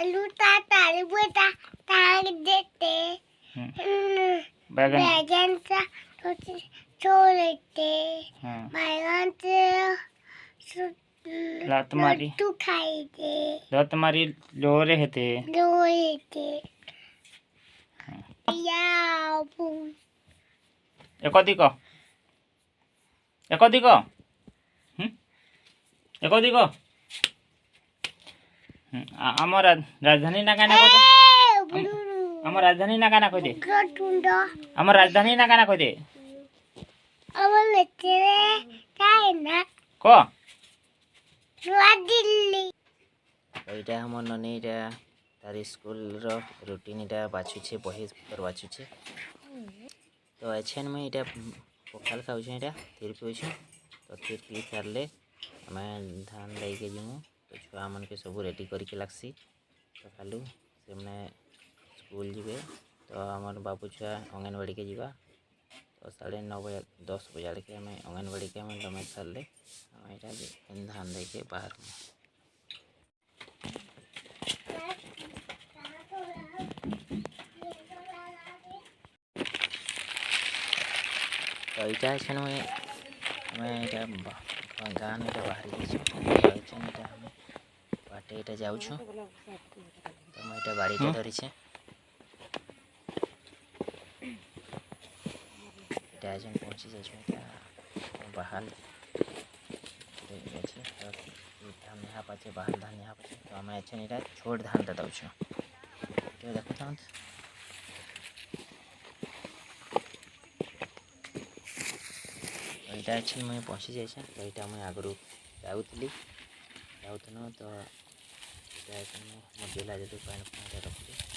आलू तारी बेटा टांग देते बैगन सा छोड़ देते बैगन से लात मारी तू खाई दे लात मारी लोरे हेते या एकदिक एकदिक एकदिक आम राजधानी ना गाना कह आम राजधानी ना गाना कह दे आम राजधानी ना गाना कह दे क दिल्ली एटा हमर ननीटा तार स्कूल रो रूटीन इटा बाछुछे बही पर बाछुछे तो एछन में इटा पखाल खाउछे इटा थीर पिउछे तो थीर पी सारले हमें धान लेके जिमु तो छुआ मन के सब रेडी करके लागसी तो खालु से मने स्कूल जीवे तो हमर बाबू छुआ अंगनवाड़ी के जीवा तो 9:30 बजे 10 बजे के हमें अंगनवाड़ी के हमें लमे सारले हम इटा धान लेके बाहर तो इटा छन मैं इटा गान इटा बाहर गेछु छन इटा हम बाटे इटा जाउ छु तो मैं इटा बाड़ी इटा धरि छे इटा जन पहुंची जाय छु इटा बाहर गेछि धान यहाँ पाछे बाहर धान यहाँ पाछे तो हम छन इटा छोट धान दे दउ छु तो देखो त इटा अच्छे मैं पहुँची जाए तो यहाँ मुझे आगु जाऊली तो इटा मोर जिला जो पानी रखी